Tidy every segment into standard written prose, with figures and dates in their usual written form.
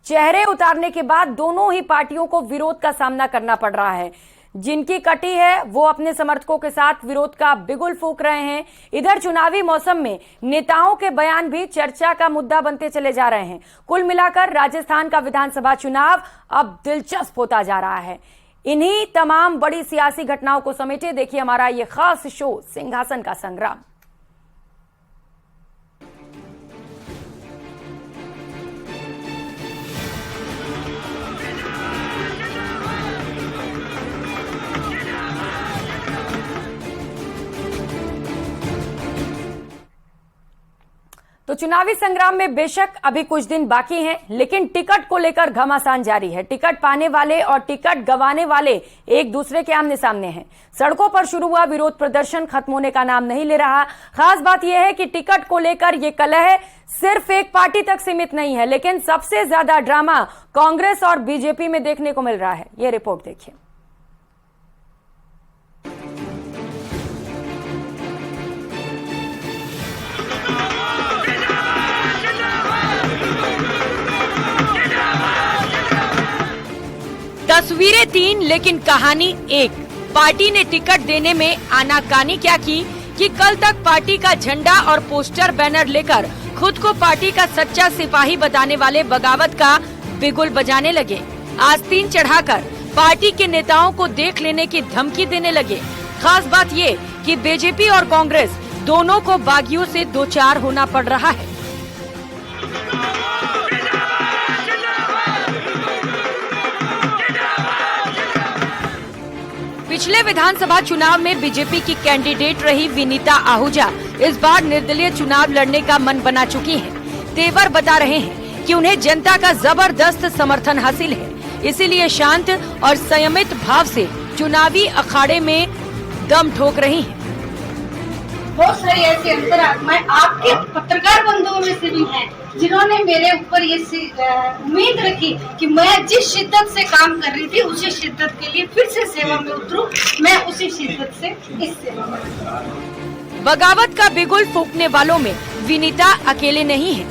चेहरे उतारने के बाद दोनों ही पार्टियों को विरोध का सामना करना पड़ रहा है। जिनकी कटी है वो अपने समर्थकों के साथ विरोध का बिगुल फूंक रहे हैं। इधर चुनावी मौसम में नेताओं के बयान भी चर्चा का मुद्दा बनते चले जा रहे हैं। कुल मिलाकर राजस्थान का विधानसभा चुनाव अब दिलचस्प होता जा रहा है। इन्हीं तमाम बड़ी सियासी घटनाओं को समेटे देखिए हमारा ये खास शो सिंहासन का संग्राम। तो चुनावी संग्राम में बेशक अभी कुछ दिन बाकी हैं, लेकिन टिकट को लेकर घमासान जारी है। टिकट पाने वाले और टिकट गंवाने वाले एक दूसरे के आमने सामने हैं। सड़कों पर शुरू हुआ विरोध प्रदर्शन खत्म होने का नाम नहीं ले रहा। खास बात यह है कि टिकट को लेकर यह कलह सिर्फ एक पार्टी तक सीमित नहीं है, लेकिन सबसे ज्यादा ड्रामा कांग्रेस और बीजेपी में देखने को मिल रहा है। यह रिपोर्ट देखिए। तस्वीरें तीन लेकिन कहानी एक। पार्टी ने टिकट देने में आनाकानी क्या की कि कल तक पार्टी का झंडा और पोस्टर बैनर लेकर खुद को पार्टी का सच्चा सिपाही बताने वाले बगावत का बिगुल बजाने लगे। आस्तीन चढ़ाकर पार्टी के नेताओं को देख लेने की धमकी देने लगे। खास बात ये कि बीजेपी और कांग्रेस दोनों को बागियों से दो चार होना पड़ रहा है। पिछले विधानसभा चुनाव में बीजेपी की कैंडिडेट रही विनीता आहूजा इस बार निर्दलीय चुनाव लड़ने का मन बना चुकी हैं। तेवर बता रहे हैं कि उन्हें जनता का जबरदस्त समर्थन हासिल है, इसीलिए शांत और संयमित भाव से चुनावी अखाड़े में दम ठोक रही हैं। बहुत सारी ऐसी अंतरात्माएं आपके पत्रकार बंधुओं में से भी हैं, जिन्होंने मेरे ऊपर ये उम्मीद रखी कि मैं जिस शिद्दत से काम कर रही थी उसी शिद्दत के लिए फिर से सेवा में उतरूं। मैं उसी शिद्दत से इस सेवा में। बगावत का बिगुल फूंकने वालों में विनीता अकेले नहीं है।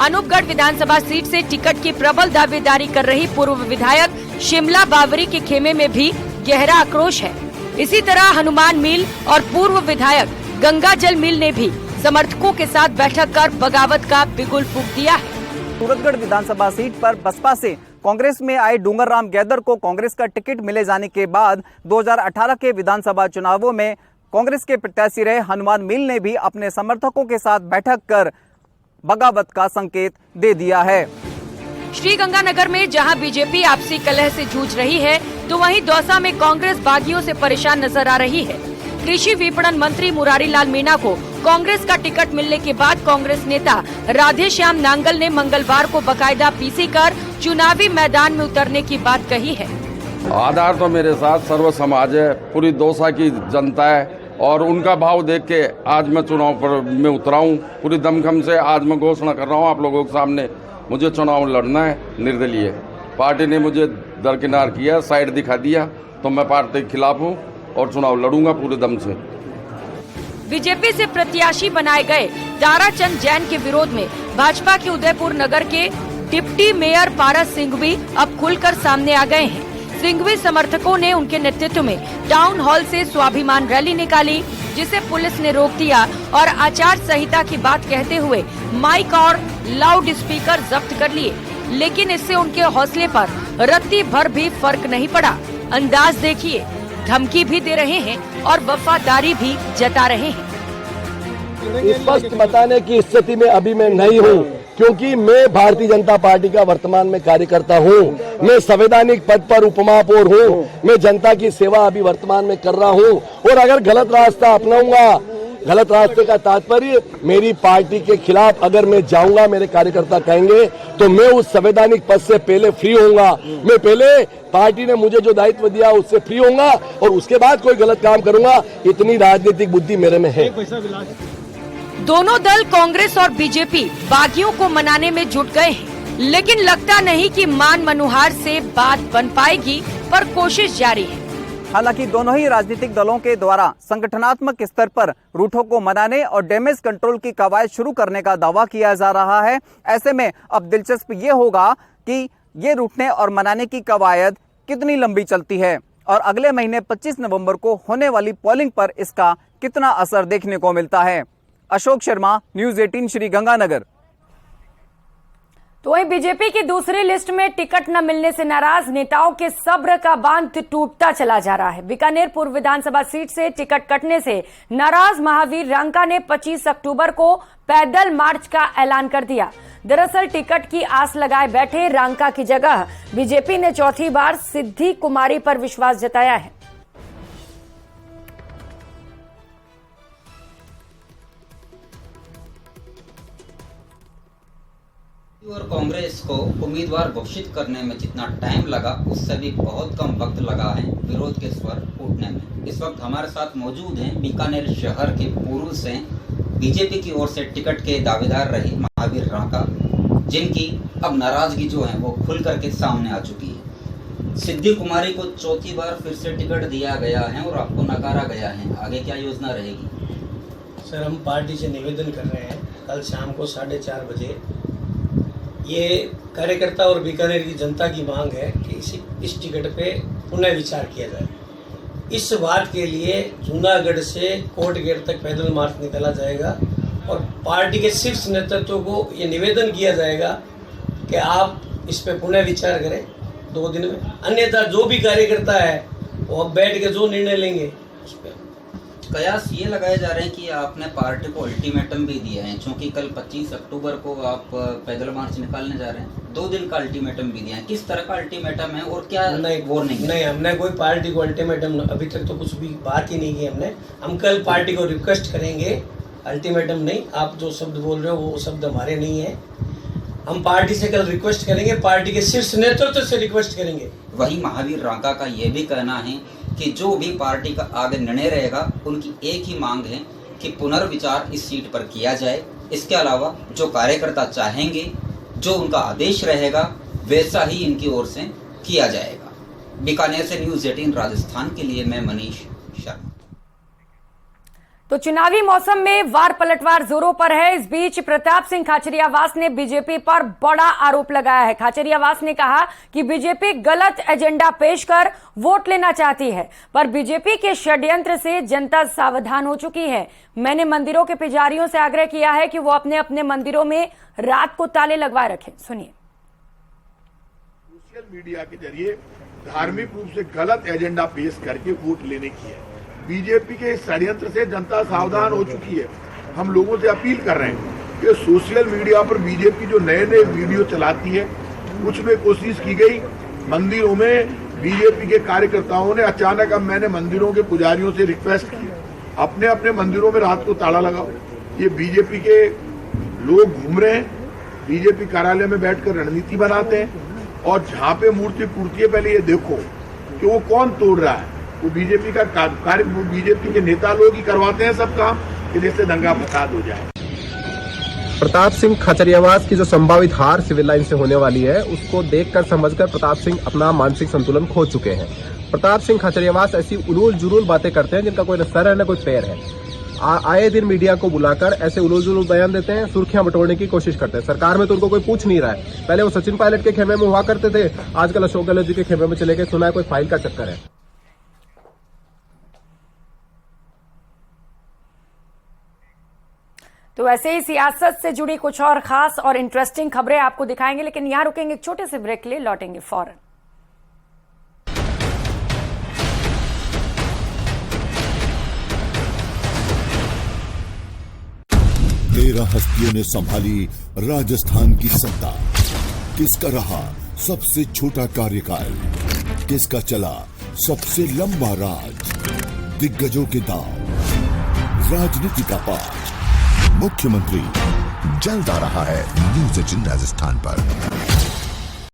अनूपगढ़ विधानसभा सीट से टिकट की प्रबल दावेदारी कर रही पूर्व विधायक शिमला बावरी के खेमे में भी गहरा आक्रोश है। इसी तरह हनुमान मिल और पूर्व विधायक गंगाजल मिल ने भी समर्थकों के साथ बैठक कर बगावत का बिगुल फूंक दिया है। सूरतगढ़ विधानसभा सीट पर बसपा से कांग्रेस में आए डूंगरराम गैदर को कांग्रेस का टिकट मिले जाने के बाद 2018 के विधानसभा चुनावों में कांग्रेस के प्रत्याशी रहे हनुमान मिल ने भी अपने समर्थकों के साथ बैठक कर बगावत का संकेत दे दिया है। श्रीगंगानगर में जहां बीजेपी आपसी कलह से जूझ रही है, तो वहीं दौसा में कांग्रेस बागियों से परेशान नजर आ रही है। कृषि विपणन मंत्री मुरारी लाल मीणा को कांग्रेस का टिकट मिलने के बाद कांग्रेस नेता राधेश्याम नांगल ने मंगलवार को बकायदा पीसी कर चुनावी मैदान में उतरने की बात कही है। आधार तो मेरे साथ सर्व समाज है, पूरी दौसा की जनता है और उनका भाव देख के आज मैं चुनाव पर में उतरा हूँ। पूरी दमखम से आज मैं घोषणा कर रहा हूँ आप लोगों के सामने, मुझे चुनाव लड़ना है निर्दलीय। पार्टी ने मुझे दरकिनार किया, साइड दिखा दिया, तो मैं पार्टी के खिलाफ हूँ और चुनाव लड़ूंगा पूरे दम से। बीजेपी से प्रत्याशी बनाए गए ताराचंद जैन के विरोध में भाजपा के उदयपुर नगर के डिप्टी मेयर पारस सिंघवी अब खुलकर सामने आ गए हैं। सिंघवी समर्थकों ने उनके नेतृत्व में टाउन हॉल से स्वाभिमान रैली निकाली, जिसे पुलिस ने रोक दिया और आचार संहिता की बात कहते हुए माइक और लाउड स्पीकर जब्त कर लिए। लेकिन इससे उनके हौसले पर रत्ती भर भी फर्क नहीं पड़ा। अंदाज देखिए, धमकी भी दे रहे हैं और वफादारी भी जता रहे हैं। स्पष्ट बताने की स्थिति में अभी मैं नहीं हूँ, क्योंकि मैं भारतीय जनता पार्टी का वर्तमान में कार्यकर्ता हूँ। मैं संवैधानिक पद पर उपमहापौर हूँ। मैं जनता की सेवा अभी वर्तमान में कर रहा हूँ और अगर गलत रास्ता अपनाऊंगा, गलत रास्ते का तात्पर्य मेरी पार्टी के खिलाफ अगर मैं जाऊंगा, मेरे कार्यकर्ता कहेंगे, तो मैं उस संवैधानिक पद से पहले फ्री होऊंगा। मैं पहले पार्टी ने मुझे जो दायित्व दिया उससे फ्री होऊंगा और उसके बाद कोई गलत काम करूंगा। इतनी राजनीतिक बुद्धि मेरे में है। दोनों दल कांग्रेस और बीजेपी बागियों को मनाने में जुट गए हैं, लेकिन लगता नहीं कि मान मनुहार से बात बन पाएगी, पर कोशिश जारी है। हालांकि दोनों ही राजनीतिक दलों के द्वारा संगठनात्मक स्तर पर रूटों को मनाने और डैमेज कंट्रोल की कवायद शुरू करने का दावा किया जा रहा है। ऐसे में अब दिलचस्प ये होगा कि ये रूटने और मनाने की कवायद कितनी लंबी चलती है और अगले महीने 25 नवंबर को होने वाली पोलिंग पर इसका कितना असर देखने को मिलता है। अशोक शर्मा, न्यूज़ 18 श्रीगंगानगर। तो वहीं बीजेपी की दूसरी लिस्ट में टिकट न मिलने से नाराज नेताओं के सब्र का बांध टूटता चला जा रहा है। बीकानेर पूर्व विधानसभा सीट से टिकट कटने से नाराज महावीर रांका ने 25 अक्टूबर को पैदल मार्च का ऐलान कर दिया। दरअसल टिकट की आस लगाए बैठे रांका की जगह बीजेपी ने चौथी बार सिद्धि कुमारी पर विश्वास जताया है। और कांग्रेस को उम्मीदवार घोषित करने में जितना टाइम लगा उससे भी बहुत कम वक्त लगा है विरोध के स्वर उठने में। इस वक्त हमारे साथ मौजूद हैं बीकानेर शहर के पूर्व से बीजेपी की ओर से टिकट के दावेदार रहे महावीर रांका, जिनकी अब नाराजगी जो है वो खुल करके सामने आ चुकी है। सिद्धि कुमारी को चौथी बार फिर से टिकट दिया गया है और आपको नकारा गया है, आगे क्या योजना रहेगी? सर, हम पार्टी से निवेदन कर रहे हैं, कल शाम को 4:30 बजे ये कार्यकर्ता और बीकानेर की जनता की मांग है कि इस टिकट पे पुनः विचार किया जाए। इस बात के लिए जूनागढ़ से कोर्ट गेट तक पैदल मार्च निकाला जाएगा और पार्टी के शीर्ष नेतृत्व को ये निवेदन किया जाएगा कि आप इस पे पुनः विचार करें 2 दिन में, अन्यथा जो भी कार्यकर्ता है वो अब बैठ के जो निर्णय लेंगे उस पर। कयास ये लगाए जा रहे हैं कि आपने पार्टी को अल्टीमेटम भी दिया है, क्योंकि कल 25 अक्टूबर को आप पैदल मार्च निकालने जा रहे हैं, 2 दिन का अल्टीमेटम भी दिया है। किस तरह का अल्टीमेटम है और क्या? नहीं, हमने कोई पार्टी को अल्टीमेटम अभी तक तो कुछ भी बात ही नहीं की हमने। हम कल पार्टी को रिक्वेस्ट करेंगे, अल्टीमेटम नहीं। आप जो शब्द बोल रहे हो वो शब्द हमारे नहीं है। हम पार्टी से कल रिक्वेस्ट करेंगे, पार्टी के शीर्ष नेतृत्व से रिक्वेस्ट करेंगे। वही महावीर रांका का ये भी कहना है कि जो भी पार्टी का आगे निर्णय रहेगा उनकी एक ही मांग है कि पुनर्विचार इस सीट पर किया जाए। इसके अलावा जो कार्यकर्ता चाहेंगे, जो उनका आदेश रहेगा, वैसा ही इनकी ओर से किया जाएगा। बीकानेर से न्यूज़ 18 राजस्थान के लिए मैं मनीष शर्मा। तो चुनावी मौसम में वार पलटवार जोरों पर है। इस बीच प्रताप सिंह खाचरियावास ने बीजेपी पर बड़ा आरोप लगाया है। खाचरियावास ने कहा कि बीजेपी गलत एजेंडा पेश कर वोट लेना चाहती है, पर बीजेपी के षड्यंत्र से जनता सावधान हो चुकी है। मैंने मंदिरों के पुजारियों से आग्रह किया है कि वो अपने अपने मंदिरों में रात को ताले लगवाए रखें। सुनिए। सोशल मीडिया के जरिए धार्मिक रूप से गलत एजेंडा पेश करके वोट लेने की है। बीजेपी के षड्यंत्र से जनता सावधान हो चुकी है। हम लोगों से अपील कर रहे हैं कि सोशल मीडिया पर बीजेपी जो नए नए वीडियो चलाती है, कुछ में कोशिश की गई मंदिरों में बीजेपी के कार्यकर्ताओं ने अचानक, अब मैंने मंदिरों के पुजारियों से रिक्वेस्ट की, अपने अपने मंदिरों में रात को ताला लगाओ। ये बीजेपी के लोग घूम रहे हैं, बीजेपी कार्यालय में बैठकर रणनीति बनाते हैं और जहाँ पे मूर्ति टूटती है पहले ये देखो कि वो कौन तोड़ रहा है। वो बीजेपी का कार्य, वो बीजेपी के नेता लोग ही करवाते हैं सब काम कि जैसे दंगा फसाद हो जाए। प्रताप सिंह खाचरियावास की जो संभावित हार सिविल लाइन से होने वाली है, उसको देखकर समझकर प्रताप सिंह अपना मानसिक संतुलन खो चुके हैं। प्रताप सिंह खाचरियावास ऐसी उलूल जुलूल बातें करते हैं जिनका कोई न सर है न कोई पैर है। आए दिन मीडिया को बुलाकर ऐसे उलूल जुलूल बयान देते हैं, सुर्खियां बटोरने की कोशिश करते हैं। सरकार में तो उनको कोई पूछ नहीं रहा है। पहले वो सचिन पायलट के खेमे में हुआ करते थे, आजकल अशोक गहलोत जी के खेमे में चले गए। सुना है कोई फाइल का चक्कर है। तो ऐसे ही सियासत से जुड़ी कुछ और खास और इंटरेस्टिंग खबरें आपको दिखाएंगे, लेकिन यहां रुकेंगे एक छोटे से ब्रेक के लिए, लौटेंगे फौरन। 13 हस्तियों ने संभाली राजस्थान की सत्ता। किसका रहा सबसे छोटा कार्यकाल, किसका चला सबसे लंबा राज। दिग्गजों के दांव, राजनीति का पाठ। मुख्यमंत्री जल्द आ रहा है न्यूज़ 18 राजस्थान पर।